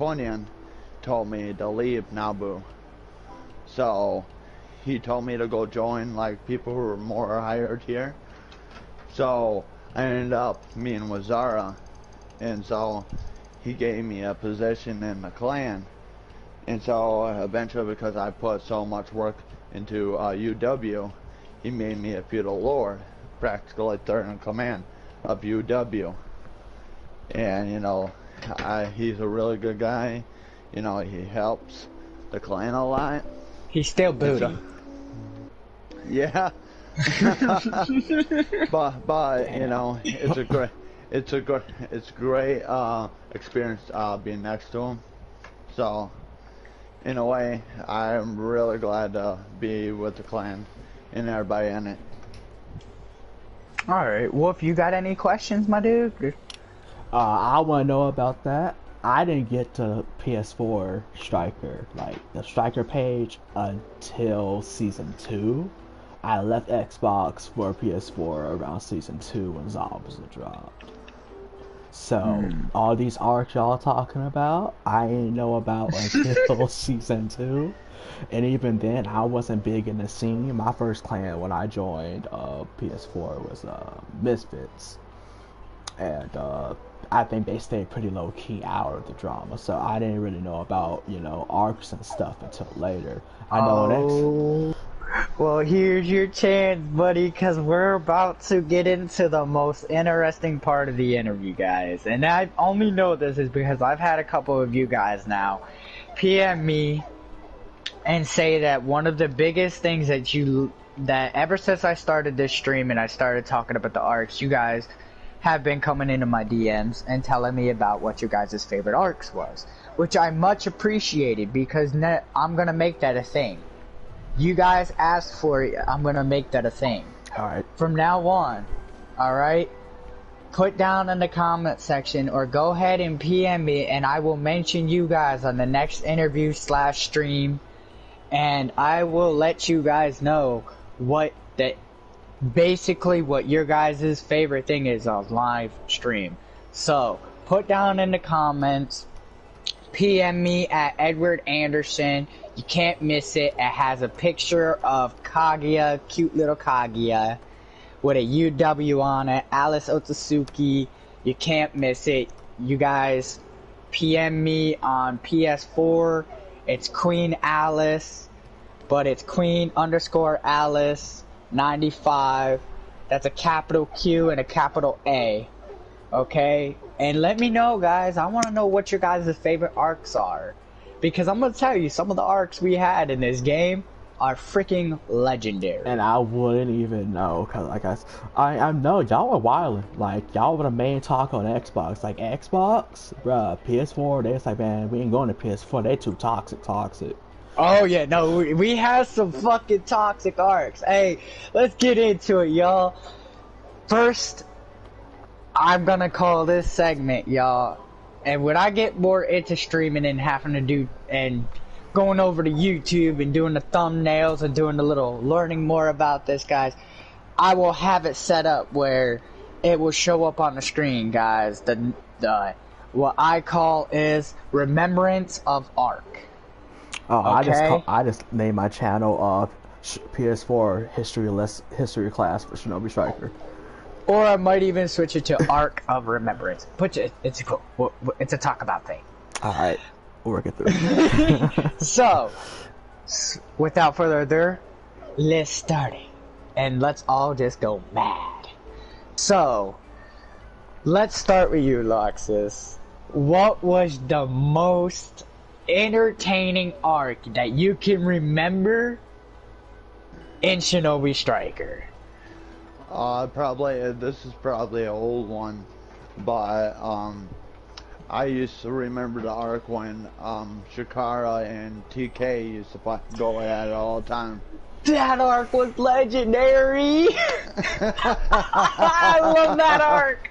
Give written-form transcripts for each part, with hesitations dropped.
Ponian told me to leave Nabu. So he told me to go join like people who were more higher tier. So I ended up meeting with Zara, and so he gave me a position in the clan. And so eventually, because I put so much work into UW, he made me a feudal lord, practically third in command of UW. And he's a really good guy. He helps the clan a lot. He's still booty. Yeah. but it's great experience being next to him. So in a way, I'm really glad to be with the clan and everybody in it. Alright, Wolf, you got any questions, my dude? I want to know about that. I didn't get to PS4 Striker, like the Striker page, until Season 2. I left Xbox for PS4 around Season 2 when Zombies dropped. So, all these arcs y'all talking about, I didn't know about until Season 2. And even then, I wasn't big in the scene. My first clan when I joined PS4 was Misfits. And I think they stayed pretty low key out of the drama, so I didn't really know about arcs and stuff until later. I know Well, here's your chance, buddy, because we're about to get into the most interesting part of the interview, guys. And I only know this is because I've had a couple of you guys now PM me and say that one of the biggest things that ever since I started this stream and I started talking about the arcs, you guys have been coming into my DMs and telling me about what your guys' favorite arcs was, which I much appreciated because I'm gonna make that a thing. You guys asked for it, I'm gonna make that a thing. Alright. From now on, alright? Put down in the comment section or go ahead and PM me and I will mention you guys on the next interview / stream, and I will let you guys know basically what your guys' favorite thing is on live stream. So put down in the comments, PM me at Edward Anderson. You can't miss it. It has a picture of Kaguya, cute little Kaguya, with a UW on it, Alice Otsutsuki. You can't miss it. You guys PM me on PS4. It's Queen Alice, but it's Queen_Alice 95. That's a capital Q and a capital A. Okay? And let me know, guys. I want to know what your guys' favorite arcs are. Because I'm going to tell you, some of the arcs we had in this game are freaking legendary. And I wouldn't even know, because like I know y'all were wildin'. Like, y'all were the main talk on Xbox. Like, Xbox, bruh, PS4, they was like, man, we ain't going to PS4. They too toxic. Oh yeah, no, we have some fucking toxic arcs. Hey, let's get into it, y'all. First, I'm gonna call this segment, y'all. And when I get more into streaming and having to do and going over to YouTube and doing the thumbnails and doing the little learning more about this, guys, I will have it set up where it will show up on the screen, guys. The what I call is Remembrance of Arc. Oh, okay? I just named my channel PS4 history class for Shinobi Striker. Or I might even switch it to Arc of Remembrance. It's cool. It's a talk about thing. All right, we'll work it through. So, without further ado, let's start it, and let's all just go mad. So, let's start with you, Loxus. What was the most entertaining arc that you can remember in Shinobi Striker? This is probably an old one, but I used to remember the arc when Shikara and TK used to go at it all the time. That arc was legendary. I love that arc.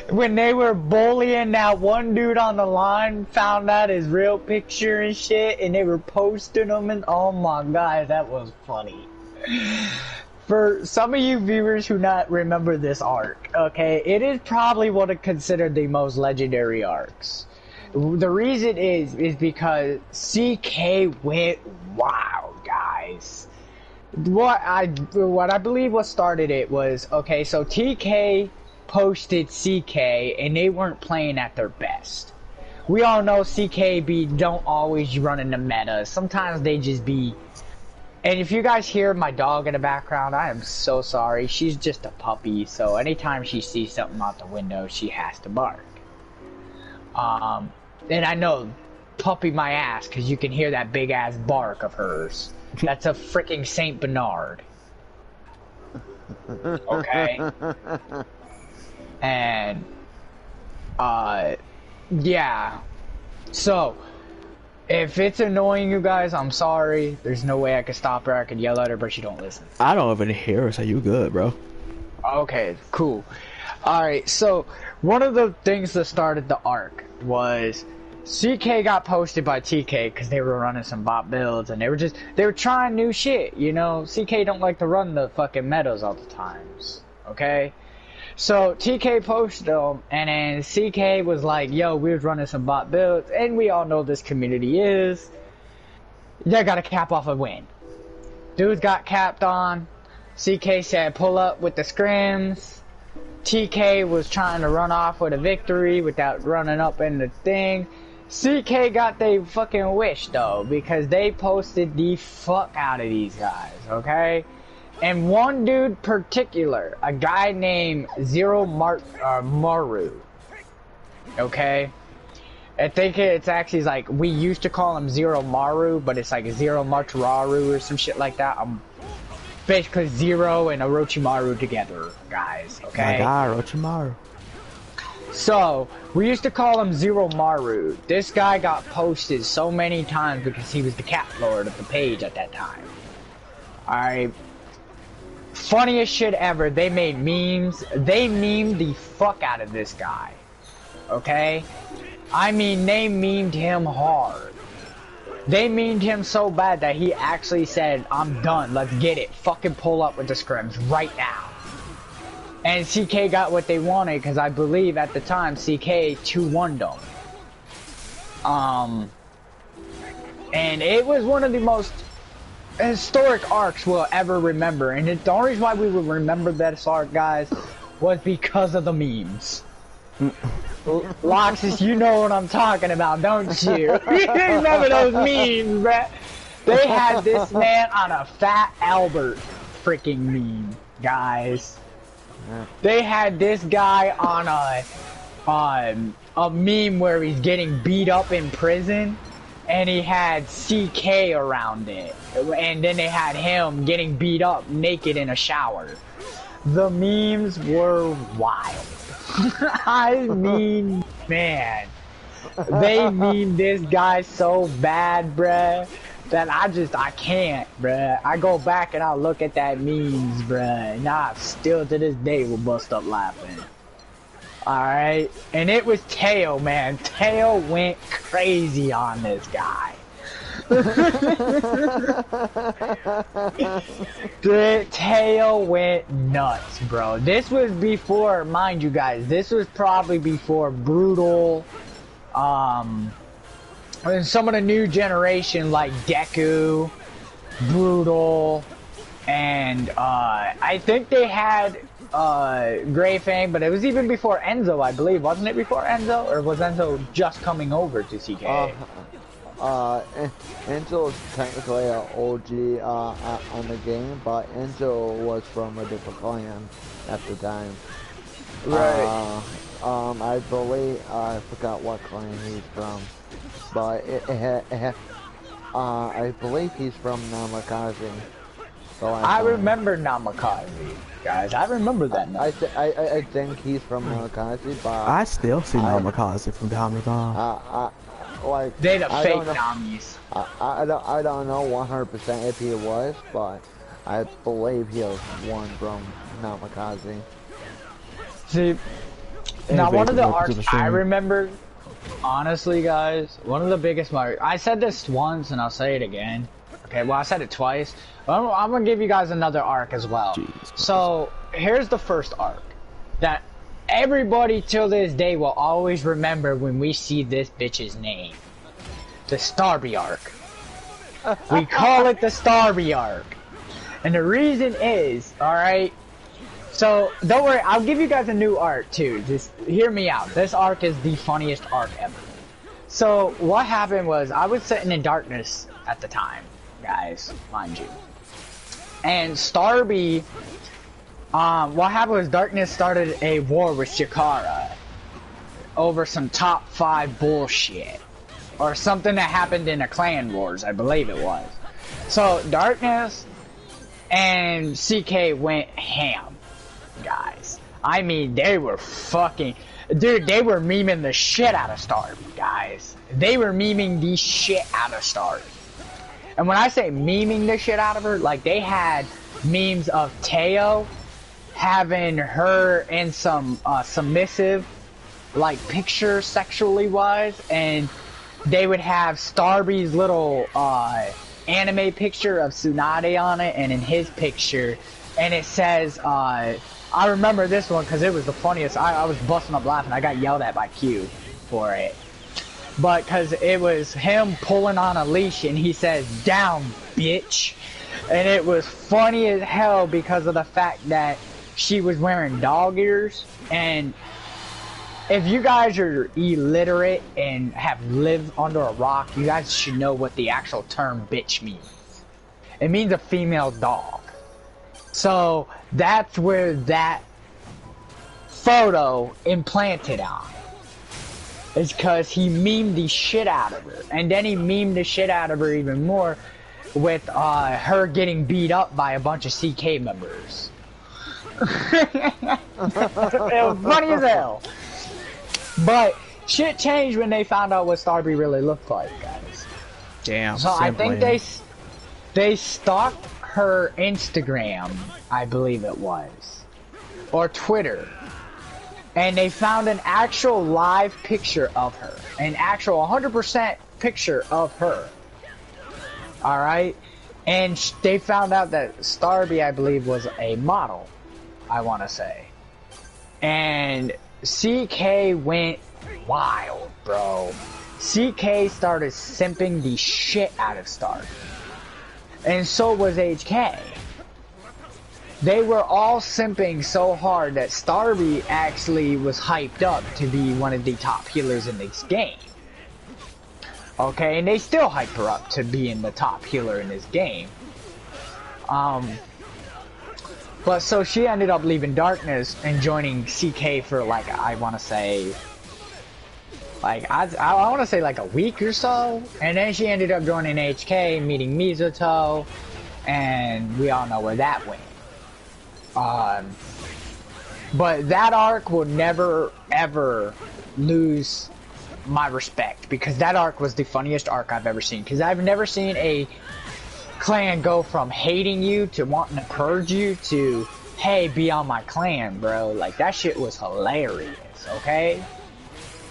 When they were bullying that one dude on the line, found out his real picture and shit, and they were posting him, and oh my god, that was funny. For some of you viewers who not remember this arc, okay, it is probably what is considered the most legendary arcs. The reason is because CK went wild, guys. What I believe what started it was, okay, so TK posted CK and they weren't playing at their best. We all know CKB don't always run in the meta. Sometimes they just be. And if you guys hear my dog in the background, I am so sorry. She's just a puppy, so anytime she sees something out the window, she has to bark. And I know, puppy my ass, because you can hear that big ass bark of hers. That's a freaking Saint Bernard. Okay? And, yeah. So, if it's annoying you guys, I'm sorry. There's no way I could stop her. I could yell at her, but she don't listen. I don't even hear her, so you good, bro. Okay, cool. Alright, so one of the things that started the arc was CK got posted by TK because they were running some bot builds and they were trying new shit, you know? CK don't like to run the fucking meadows all the times, okay? So TK posted them, and then CK was like, yo, we was running some bot builds, and we all know this community is. They gotta cap off a win. Dudes got capped on. CK said, pull up with the scrims. TK was trying to run off with a victory without running up in the thing. CK got they fucking wish, though, because they posted the fuck out of these guys, okay? And one dude particular, a guy named Maru, okay? I think it's actually like, we used to call him Zero Maru, but it's like Zero Maru or some shit like that. Basically Zero and Orochimaru together, guys, okay? My God, Orochimaru. So, we used to call him Zero Maru. This guy got posted so many times because he was the cat lord of the page at that time. Alright. Funniest shit ever, they made memes. They memed the fuck out of this guy. Okay? I mean, they memed him hard. They memed him so bad that he actually said, I'm done, let's get it. Fucking pull up with the scrims right now. And CK got what they wanted, because I believe at the time CK 2-1'd them. And it was one of the most historic arcs we'll ever remember, and the only reason why we would remember that arc, guys, was because of the memes. Loxus, you know what I'm talking about, don't you? You remember those memes, bruh? They had this man on a Fat Albert freaking meme, guys. They had this guy on a meme where he's getting beat up in prison, and he had CK around it, and then they had him getting beat up naked in a shower. The memes were wild. I mean, man, they memed this guy so bad, bruh, that I can't, bruh. I go back and I look at that memes, bruh, and I still to this day will bust up laughing. Alright, and it was Teo, man. Teo went crazy on this guy. Teo went nuts, bro. This was before, mind you guys, this was probably before Brutal, and some of the new generation like Deku, Brutal, and I think they had Grey Fang, but it was even before Enzo, I believe. Wasn't it before Enzo? Or was Enzo just coming over to CK? Enzo is technically an OG on the game, but Enzo was from a different clan at the time. Right. I believe, I forgot what clan he's from, but I believe he's from Namikaze. So I remember Namikaze, guys. I remember that name. I think he's from Namikaze, but I still see Namikaze from time to time. Like, they the fake Namis. I don't know 100% if he was, but I believe he was one from Namikaze. See, now one of the arcs I remember, honestly, guys, one of the biggest marks. I said this once, and I'll say it again. Okay, well I said it twice. I'm gonna give you guys another arc as well. So here's the first arc that everybody till this day will always remember when we see this bitch's name. The Starby arc. We call it the Starby arc. And the reason is, alright, so don't worry, I'll give you guys a new arc too. Just hear me out. This arc is the funniest arc ever. So what happened was I was sitting in darkness at the time, guys, mind you. And Starby, what happened was Darkness started a war with Shikara over some top 5 bullshit. Or something that happened in a clan wars, I believe it was. So Darkness and CK went ham, guys. I mean, they were fucking... Dude, they were memeing the shit out of Starby, guys. They were memeing the shit out of Starby. And when I say memeing the shit out of her, like, they had memes of Teo having her in some submissive, like, picture sexually wise, and they would have Starby's little anime picture of Tsunade on it, and in his picture, and it says, I remember this one because it was the funniest. I was busting up laughing. I got yelled at by Q for it. But because it was him pulling on a leash and he says, "Down, bitch." And it was funny as hell because of the fact that she was wearing dog ears. And if you guys are illiterate and have lived under a rock, you guys should know what the actual term bitch means. It means a female dog. So that's where that photo implanted on. It's because he memed the shit out of her. And then he memed the shit out of her even more with her getting beat up by a bunch of CK members. It was funny as hell. But shit changed when they found out what Starby really looked like, guys. Damn. So I think they stalked her Instagram, I believe it was, or Twitter, and they found an actual live picture of her, an actual 100% picture of her. All right, and they found out that Starby, I believe, was a model, I want to say, and CK went wild, bro. CK started simping the shit out of Starby. And so was HK. They were all simping so hard that Starby actually was hyped up to be one of the top healers in this game. Okay, and they still hype her up to being the top healer in this game. But so she ended up leaving Darkness and joining CK for like, I want to say, like, I want to say like a week or so, and then she ended up joining HK, meeting Mizuto, and we all know where that went. But that arc will never, ever lose my respect, because that arc was the funniest arc I've ever seen, because I've never seen a clan go from hating you to wanting to purge you to, hey, be on my clan, bro. Like, that shit was hilarious, okay?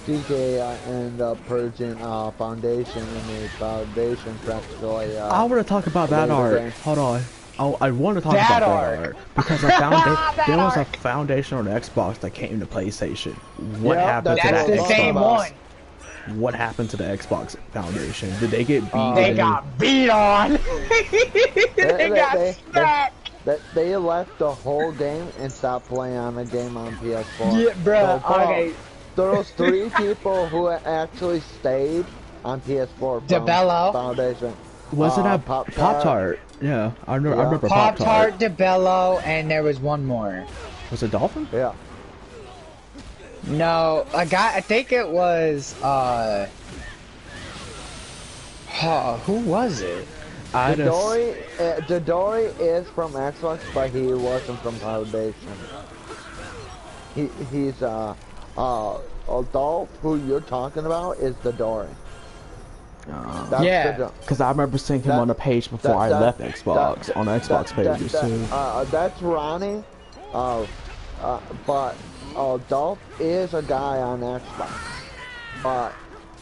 CK ended up purging Foundation, and the Foundation practically. I want to talk about that arc. Hold on. I want to talk about that arc because I found there was a Foundation on the Xbox that came to PlayStation. What happened to that That's the Xbox? same one. What happened to the Xbox Foundation? Did they get beat? They got beat on. They got smacked. They left the whole game and stopped playing on the game on PS4. Yeah, bro. Okay. There was 3 people who actually stayed on PS4 from DeBello. Foundation. Was it a Pop-Tart? Pop-Tart? Yeah, I remember Pop-Tart, DeBello, and there was one more. Was it Dolphin? Yeah. No, a guy. I think it was. Who was it? Dodori is from Xbox, but he wasn't from Foundation. He's Adolf, who you're talking about, is Dodori. Yeah. Because I remember seeing him on the page before I left Xbox, on the Xbox pages too. That's Ronnie, but Adolf is a guy on Xbox. But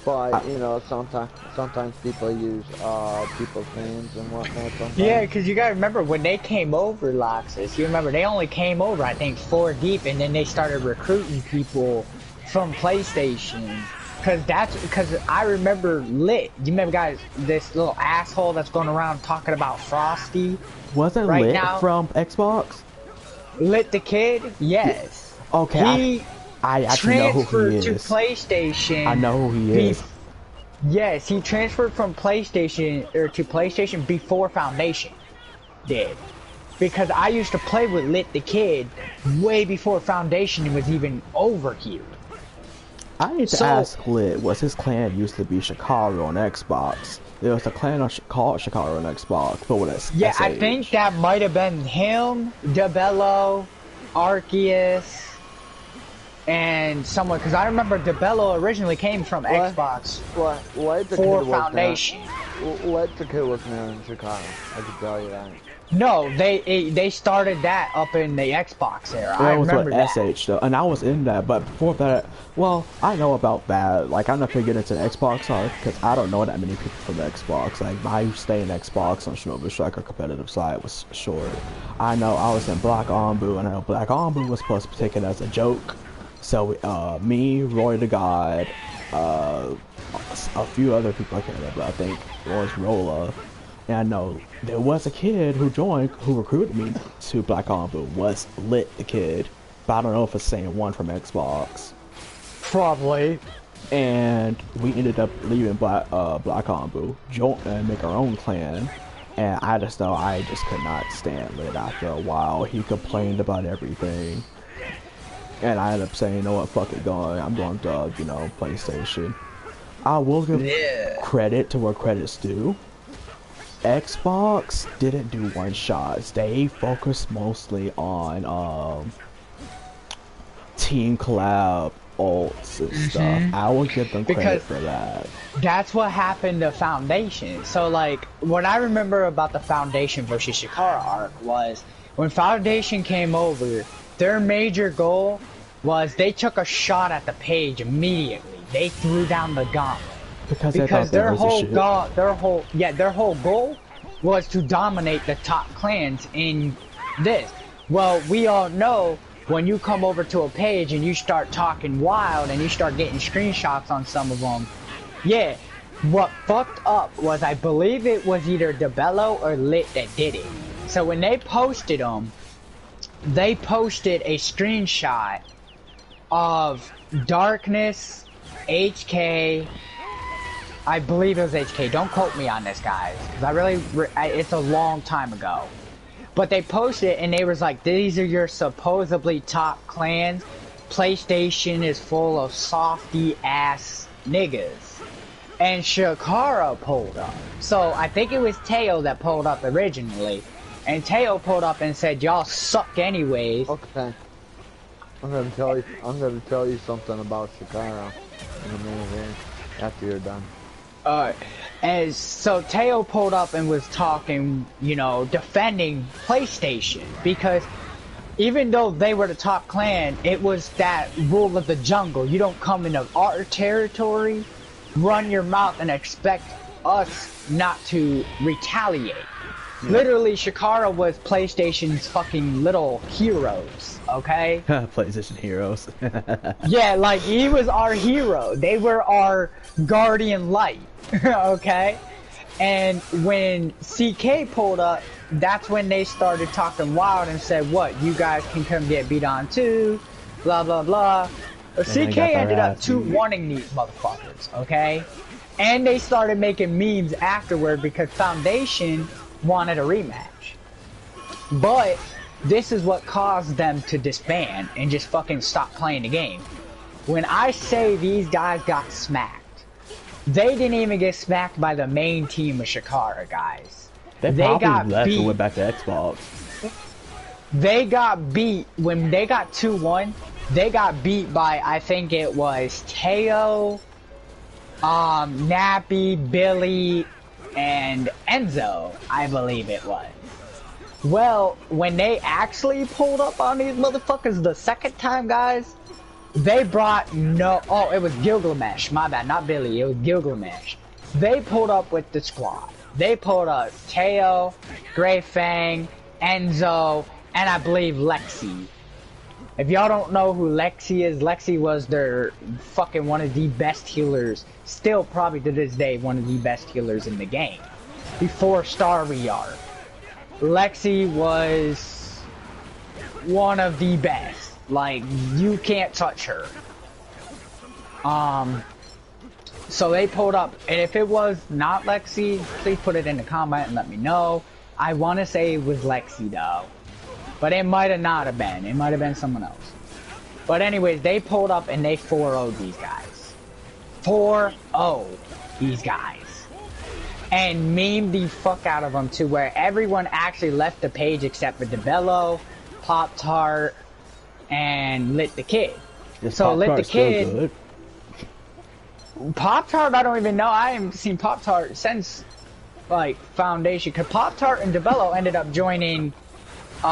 But you know, sometimes people use people's names and whatnot. Sometimes. Yeah, because you gotta remember when they came over, Loxus. You remember they only came over, I think, 4 deep, and then they started recruiting people from PlayStation. Because I remember Lit. You remember, guys, this little asshole that's going around talking about Frosty. Wasn't right Lit now? from Xbox? Lit the Kid, yes. Okay, I actually know who he is. Transferred to PlayStation. I know who he is. Yes, he transferred from PlayStation to PlayStation before Foundation did. Because I used to play with Lit the Kid way before Foundation was even over here. I need to ask Lit, was his clan used to be Shikaru on Xbox? There was a clan called Shikaru on Xbox, but with a Yeah, SH. I think that might have been him, DeBello, Arceus, and someone, because I remember DeBello originally came from Xbox for Foundation. What the kid was there in Chicago, I can tell you that. No, they started that up in the Xbox era. That I was remember with that. SH though, and I was in that, but before that, well, I know about that. Like, I'm not gonna get into the Xbox art, because I don't know that many people from the Xbox. Like, my stay in Xbox on Shinobi Striker competitive side was short. I know I was in Black Ombu, and I know Black Ombu was supposed to be taken as a joke. So, me, Roy the God, a few other people I can't remember, I think it was Rolla. And I know there was a kid who joined, who recruited me to Black Ombu, was Lit the Kid. But I don't know if it's the same one from Xbox. Probably. And we ended up leaving Black Ombu, and make our own clan. And I just know I just could not stand Lit after a while. He complained about everything. And I ended up saying, you know what, fuck it, I'm going to, you know, PlayStation. I will give credit to where credit's due. Xbox didn't do one-shots. They focused mostly on team collab ults and stuff. I will give them credit for that. That's what happened to Foundation. So, like, what I remember about the Foundation versus Shikara arc was when Foundation came over, their major goal was they took a shot at the page immediately. They threw down the gauntlet. Because their whole goal was to dominate the top clans in this. Well, we all know when you come over to a page and you start talking wild and you start getting screenshots on some of them, yeah, what fucked up was I believe it was either DeBello or Lit that did it. So when they posted them, they posted a screenshot of Darkness, HK, I believe it was HK. Don't quote me on this, guys, because it's a long time ago. But they posted it, and they was like, these are your supposedly top clans. PlayStation is full of softy-ass niggas. And Shikara pulled up. So I think it was Teo that pulled up originally. And Teo pulled up and said, y'all suck anyways. Okay. I'm gonna tell you something about Shikara in a minute here, after you're done. And so Teo pulled up and was talking, you know, defending PlayStation, because even though they were the top clan, it was that rule of the jungle. You don't come into our territory, run your mouth, and expect us not to retaliate. Yeah. Literally, Shikara was PlayStation's fucking little heroes, okay? PlayStation heroes. Yeah, like, he was our hero. They were our guardian light, okay? And when CK pulled up, that's when they started talking wild and said, what, you guys can come get beat on too, blah, blah, blah. CK ended up 2-1-ing these motherfuckers, okay? And they started making memes afterward because Foundation wanted a rematch. But this is what caused them to disband and just fucking stop playing the game. When I say these guys got smacked, they didn't even get smacked by the main team of Shikara, guys. They got left and went back to Xbox. They got beat when they got 2-1. They got beat by, I think it was Teo, Nappy, Billy, and Enzo, I believe it was. Well, when they actually pulled up on these motherfuckers the second time, guys, They brought no. Oh, it was Gilgamesh. My bad, not Billy. It was Gilgamesh. They pulled up with the squad. They pulled up Teo, Grey Fang, Enzo, and I believe Lexi. If y'all don't know who Lexi is, Lexi was their fucking one of the best healers. Still, probably to this day, one of the best healers in the game. Before Star VR. Lexi was one of the best. Like, you can't touch her. So they pulled up, and if it was not Lexi, please put it in the comment and let me know. I want to say it was Lexi though, but it might have not have been. It might have been someone else. But anyways, they pulled up and they 4-0'd these guys. 4-0 these guys. And memed the fuck out of them to where everyone actually left the page except for DeBello, Pop-Tart, and Lit the Kid. This So Lit the Kid, good. Pop-Tart, I don't even know. I haven't seen Pop-Tart since, like, Foundation. Because Pop-Tart and DeBello ended up joining, so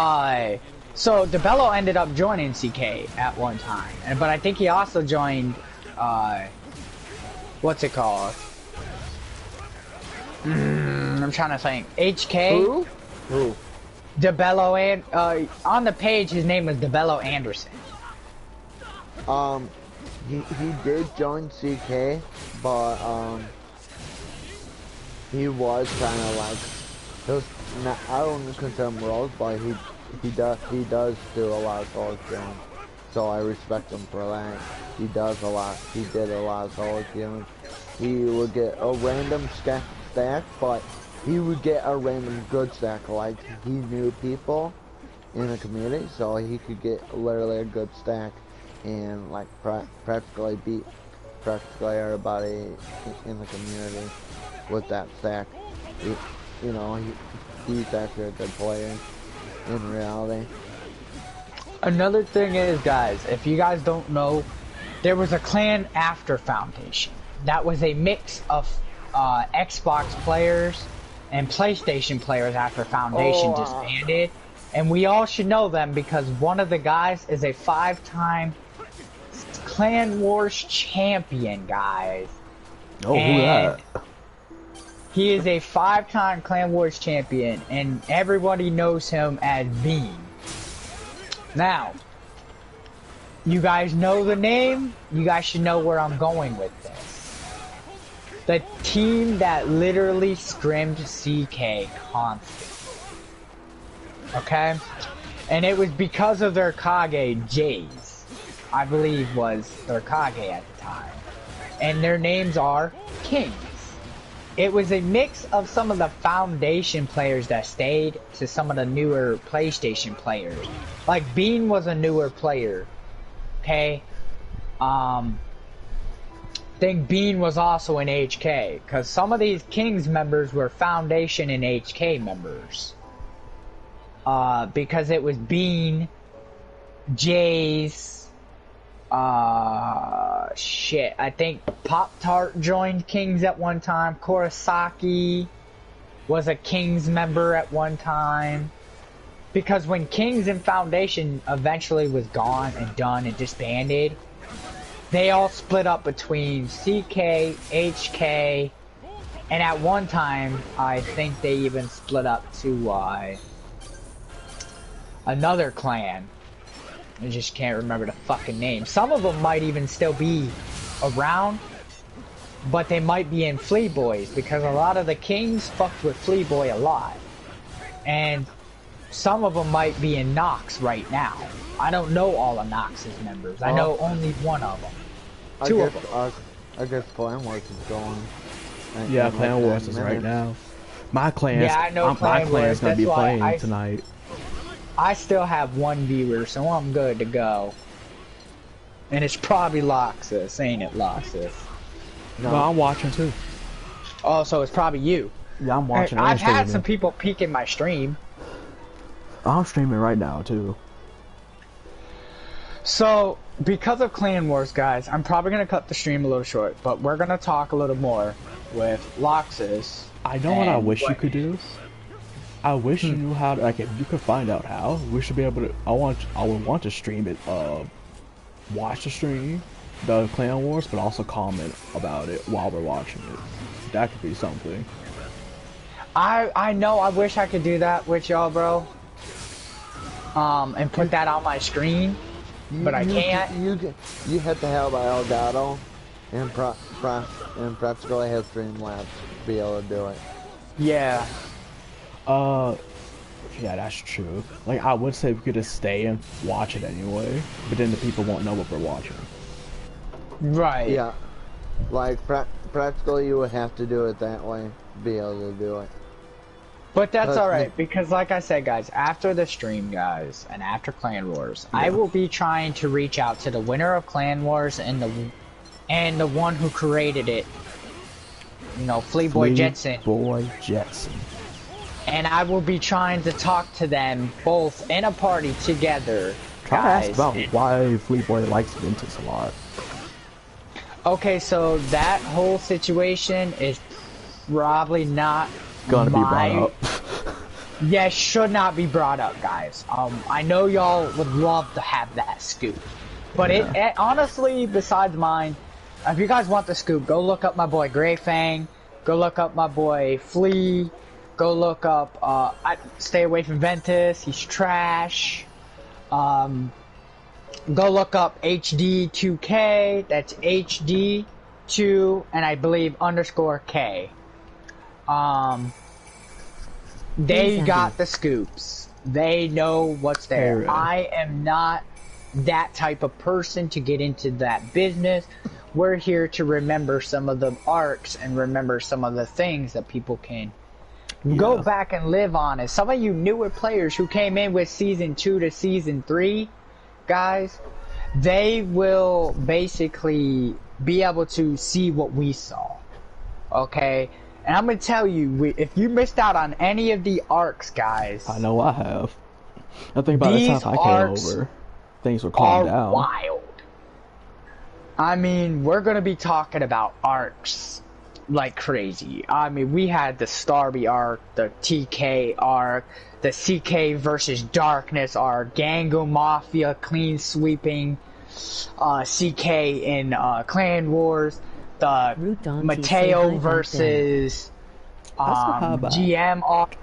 DeBello ended up joining CK at one time. But I think he also joined, what's it called? I'm trying to think. HK? Who? DeBello and, on the page, his name was DeBello Anderson. He did join CK, but he was kind of like, it was not, I don't consider him roles, but he does do a lot of solo killing, so I respect him for that. He did a lot of solo killing. He would get a random stack, but he would get a random good stack, like he knew people in the community, so he could get literally a good stack and like practically beat everybody in the community with that stack. You know, he's actually a good player in reality. Another thing is, guys, if you guys don't know, there was a clan after Foundation. That was a mix of Xbox players and PlayStation players after Foundation disbanded. And we all should know them because one of the guys is a 5-time Clan Wars champion, guys. Oh, who that? He is a 5-time Clan Wars champion, and everybody knows him as Bean. Now, you guys know the name, you guys should know where I'm going with this. The team that literally scrimmed CK constantly. Okay? And it was because of their Kage, Jays. I believe was their Kage at the time. And their names are Kings. It was a mix of some of the Foundation players that stayed to some of the newer PlayStation players. Like Bean was a newer player. Okay? I think Bean was also in HK. Because some of these Kings members were Foundation and HK members. Because it was Bean, Jays, shit, I think Pop-Tart joined Kings at one time. Kurosaki was a Kings member at one time. Because when Kings and Foundation eventually was gone and done and disbanded, they all split up between CK, HK, and at one time, I think they even split up to, another clan. I just can't remember the fucking name. Some of them might even still be around, but they might be in Flea Boys because a lot of the Kings fucked with Flea Boy a lot. And some of them might be in Nox right now. I don't know all of Nox's members. I know only one of them. Two of them. I guess Clan Wars is going. Yeah, Clan Wars is right now. My clan, yeah, I know my clan is gonna be playing tonight. I still have one viewer, so I'm good to go. And it's probably Loxus, ain't it, Loxus? No, I'm watching too. Oh, so it's probably you. Yeah, I'm watching. I've had some people peeking my stream. I'm streaming right now too. So, because of Clan Wars, guys, I'm probably gonna cut the stream a little short, but we're gonna talk a little more with Loxus. I know what I wish you could do. I wish you knew how to, like, if you could find out how, we should be able to, I would want to stream it, watch the stream, the Clan Wars, but also comment about it while we're watching it. That could be something. I know. I wish I could do that with y'all, bro. And put that on my screen, but I can't. You have to have Elgato and Practical have Streamlabs to be able to do it. Yeah. Yeah, that's true. Like, I would say we could just stay and watch it anyway, but then the people won't know what we're watching. Right. Yeah. Like, practically you would have to do it that way to be able to do it. But that's alright, because like I said, guys, after the stream, guys, and after Clan Wars, yeah. I will be trying to reach out to the winner of Clan Wars and the one who created it. You know, Fleaboy Jetson. Fleaboy Jetson. And I will be trying to talk to them both in a party together. Try to ask about why Fleaboy likes Ventus a lot. Okay, so that whole situation is probably not gonna be brought up. Yeah, should not be brought up, guys. I know y'all would love to have that scoop, but yeah. it honestly, besides mine, if you guys want the scoop, go look up my boy Grey Fang, go look up my boy Flea, go look up. Stay away from Ventus. He's trash. Go look up HD2K. That's HD2 and I believe _K. They got the scoops. They know what's there. Really? I am not that type of person to get into that business. We're here to remember some of the arcs and remember some of the things that people can go back and live on. As some of you newer players who came in with Season 2 to Season 3, guys, they will basically be able to see what we saw. Okay? And I'm going to tell you, if you missed out on any of the arcs, guys... I know I have. I think by the time I came over, things were calmed down. Wild. I mean, we're going to be talking about arcs like crazy. I mean, we had the Starby arc, the TK arc, the CK versus Darkness arc, Gango Mafia clean sweeping, CK in Clan Wars, the Mateo versus GM arc.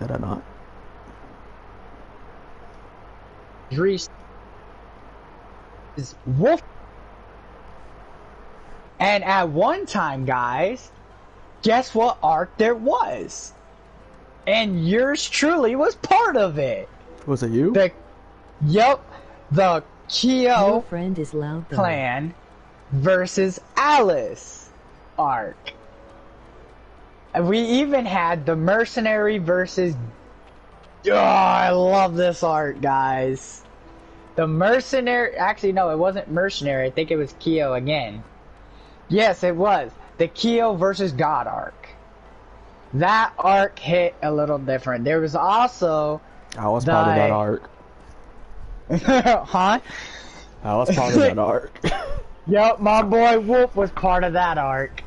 Did I not? Is Wolf. And at one time, guys, guess what arc there was? And yours truly was part of it. Was it you? The Kyo friend is loud, clan versus Alice arc. And we even had the Mercenary versus... Oh, I love this arc, guys. The Mercenary... Actually, no, it wasn't Mercenary. I think it was Kyo again. Yes, it was. The Kyo versus God arc. That arc hit a little different. There was also... I was part of that arc. Huh? I was part of that arc. Yep, my boy Wolf was part of that arc.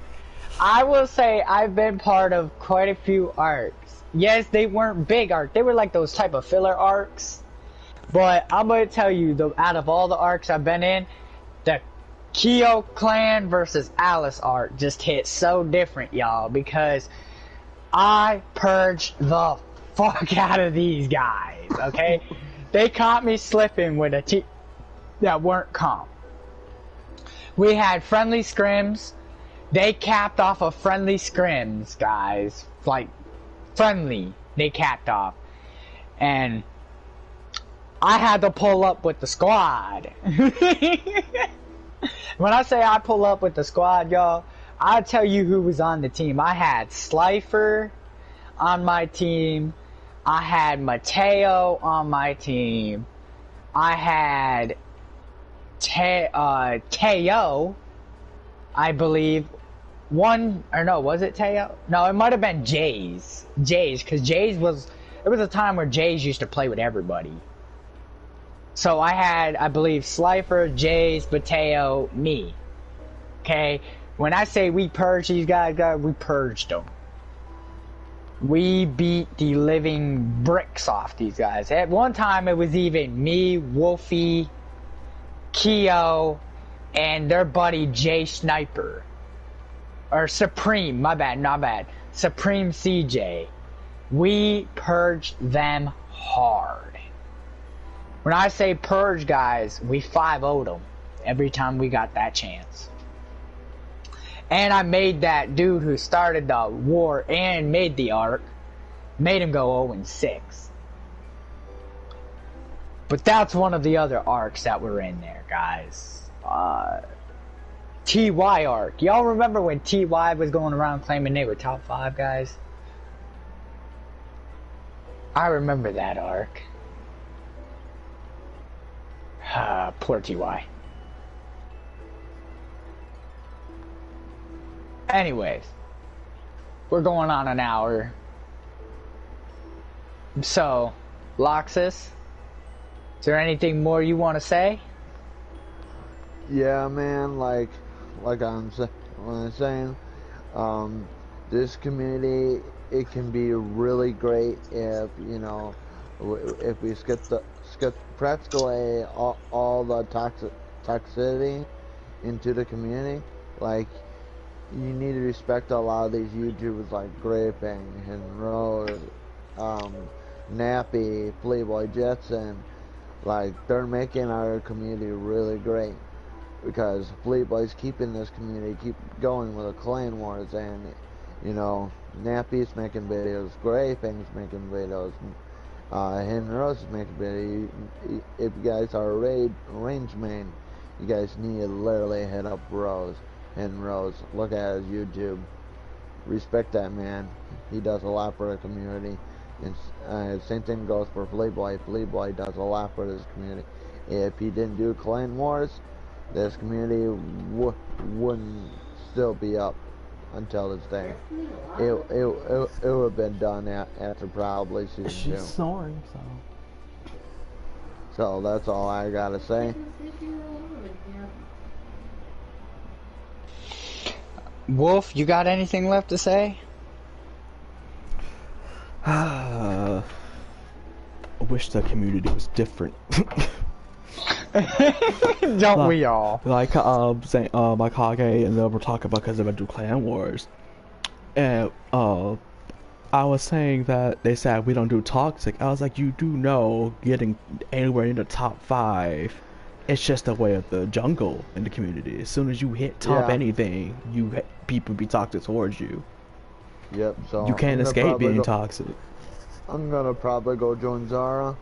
I will say I've been part of quite a few arcs. Yes, they weren't big arcs. They were like those type of filler arcs. But I'm going to tell you, out of all the arcs I've been in, the Kyo clan versus Alice arc just hit so different, y'all, because I purged the fuck out of these guys, okay? They caught me slipping with a team that weren't comp. We had friendly scrims. They capped off of friendly scrims, guys. Like, friendly, they capped off. And I had to pull up with the squad. When I say I pull up with the squad, y'all, I'll tell you who was on the team. I had Slifer on my team. I had Mateo on my team. I had Teo, I believe. Was it Teo? No, it might have been Jays, because Jays was, it was a time where Jays used to play with everybody. So I had, I believe, Slifer, Jays, Mateo, me. Okay? When I say we purged these guys, we purged them. We beat the living bricks off these guys. At one time, it was even me, Wolfie, Keo, and their buddy Jay Sniper. Or Supreme, my bad. Supreme CJ. We purged them hard. When I say purge, guys, we 5-0'd them every time we got that chance. And I made that dude who started the war and made the arc, made him go 0-6. But that's one of the other arcs that were in there, guys. TY arc. Y'all remember when TY was going around claiming they were top 5, guys? I remember that arc. Poor TY. Anyways, we're going on an hour. So, Loxus, is there anything more you want to say? Yeah, man, like I'm saying, this community, it can be really great if, you know, if we skip practically all the toxicity into the community. Like, you need to respect a lot of these YouTubers like Graping and Rose, Nappy, Playboy Jetson. Like, they're making our community really great, because Playboy's keeping this community keep going with the clan wars, and, you know, Nappy's making videos, Graping's making videos, and Rose is making videos. If you guys are a range main, you guys need to literally hit up Rose. And Rose, look at his YouTube. Respect that man. He does a lot for the community. And same thing goes for Playboy. Playboy does a lot for this community. If he didn't do clan wars, this community wouldn't still be up until this day. It would have been done after probably season 2. She's snoring, so. So that's all I gotta say. Wolf, you got anything left to say? I wish the community was different. Don't we all? Like saying my Kage and they were talking about because they would do clan wars, and I was saying that they said we don't do toxic. I was like, you do know getting anywhere in the top 5, it's just a way of the jungle in the community. As soon as you hit top anything, people be toxic towards you. Yep. So you can't escape being toxic. I'm gonna probably go join Zara.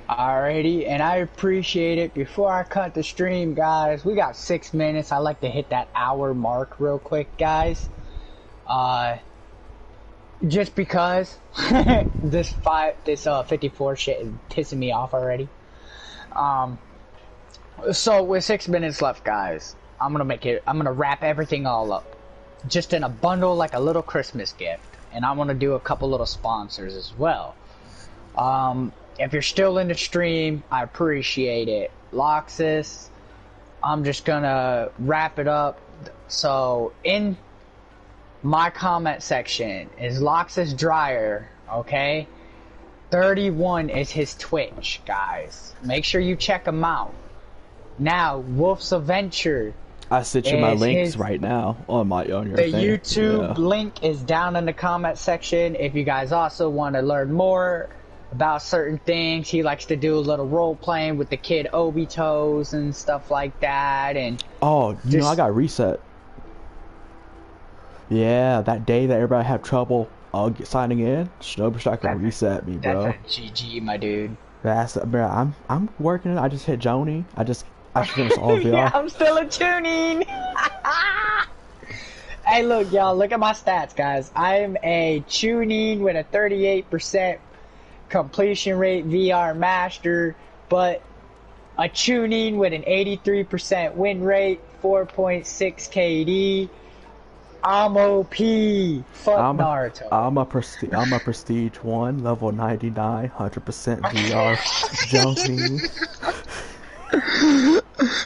Alrighty, and I appreciate it. Before I cut the stream, guys, we got 6 minutes. I like to hit that hour mark real quick, guys. Just because this 54 shit is pissing me off already. So with 6 minutes left, guys, I'm gonna wrap everything all up, just in a bundle like a little Christmas gift, and I want to do a couple little sponsors as well. If you're still in the stream, I appreciate it. Loxus, I'm just gonna wrap it up. So in my comment section is Loxus Dryer, okay? 31 is his Twitch, guys. Make sure you check him out. Now, Wolf's Adventure. I sent you my links right now on your the thing. YouTube link is down in the comment section. If you guys also want to learn more about certain things, he likes to do a little role playing with the kid Obito's and stuff like that. And oh, you know, I got reset. Yeah, that day that everybody had trouble signing in, Shinobi Striker reset me, bro. That's a GG, my dude. That's bro. I'm working. I just hit Joni. I finished all VR. Yeah, I'm still a tuning. Hey, look, y'all. Look at my stats, guys. I'm a tuning with a 38% completion rate, VR master, but a tuning with an 83% win rate, 4.6 KD. I'm OP. Fuck Naruto. I'm a prestige 1, level 99, 100% VR jumping.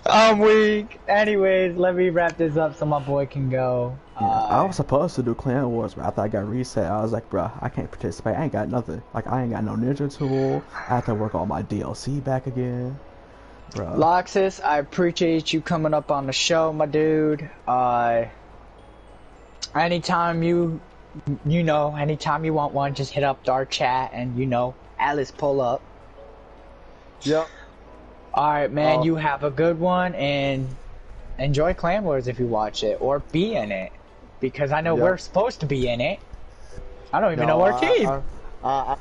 I'm weak. Anyways, let me wrap this up so my boy can go. Yeah, I was supposed to do Clan Wars, but after I got reset, I was like, bruh, I can't participate. I ain't got nothing. Like, I ain't got no ninja tool. I have to work on my DLC back again. bro. Loxus, I appreciate you coming up on the show, my dude. Anytime anytime you want one, just hit up our chat and Alice pull up. Yep. Alright, man, you have a good one and enjoy Clan Wars if you watch it or be in it. Because I know we're supposed to be in it. I don't even know our team. Alright.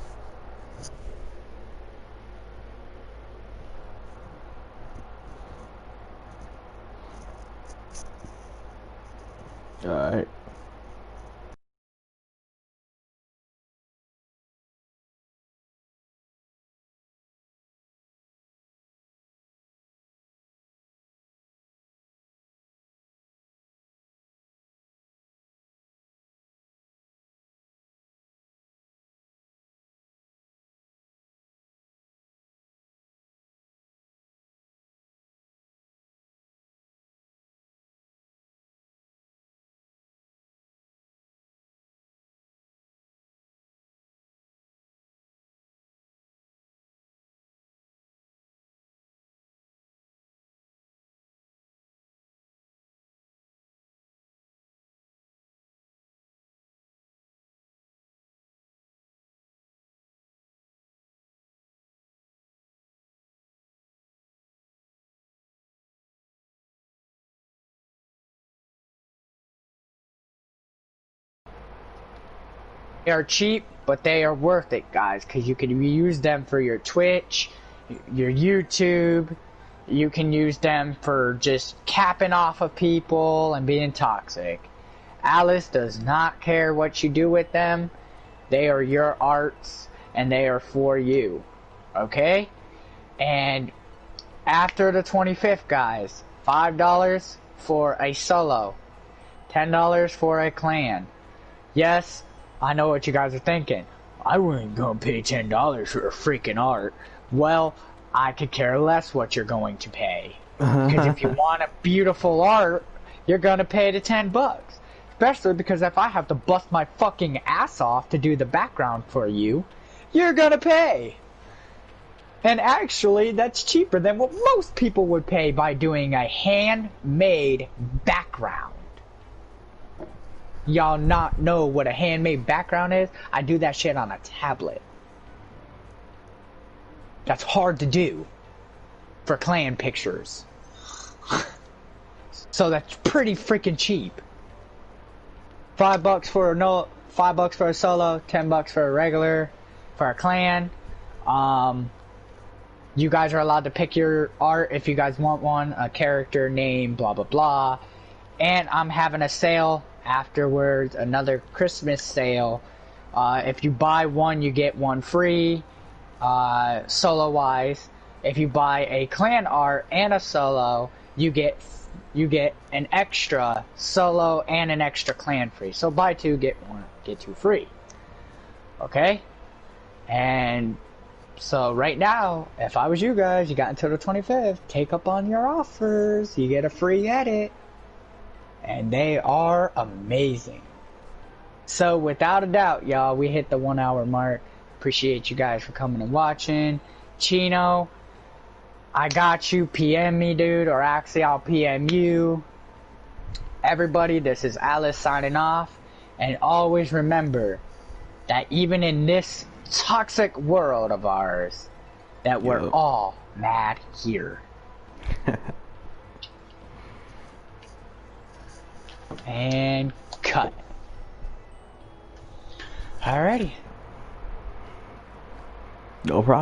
They are cheap, but they are worth it, guys, because you can use them for your Twitch, your YouTube. You can use them for just capping off of people and being toxic. Alice does not care what you do with them. They are your arts, and they are for you. Okay? And after the 25th, guys, $5 for a solo, $10 for a clan. Yes, I know what you guys are thinking. I wasn't gonna pay $10 for a freaking art. Well, I could care less what you're going to pay. Because if you want a beautiful art, you're gonna pay the $10. Especially because if I have to bust my fucking ass off to do the background for you, you're gonna pay. And actually, that's cheaper than what most people would pay by doing a handmade background. Y'all not know what a handmade background is? I do that shit on a tablet. That's hard to do for clan pictures. So that's pretty freaking cheap. $5 for $5 for a solo, $10 for a regular, for a clan. You guys are allowed to pick your art if you guys want one, a character, name, blah blah blah. And I'm having a sale afterwards, another Christmas sale. If you buy one, you get one free, solo wise. If you buy a clan art and a solo, you get an extra solo and an extra clan free. So buy two, get one, get two free. Okay? And so right now, if I was you guys, you got until the 25th, take up on your offers. You get a free edit. And they are amazing. So without a doubt, y'all, we hit the 1 hour mark. Appreciate you guys for coming and watching. Chino, I got you. PM me, dude, or actually I'll PM you. Everybody, this is Alice signing off. And always remember that even in this toxic world of ours, that we're all mad here. And cut. Alrighty. No problem.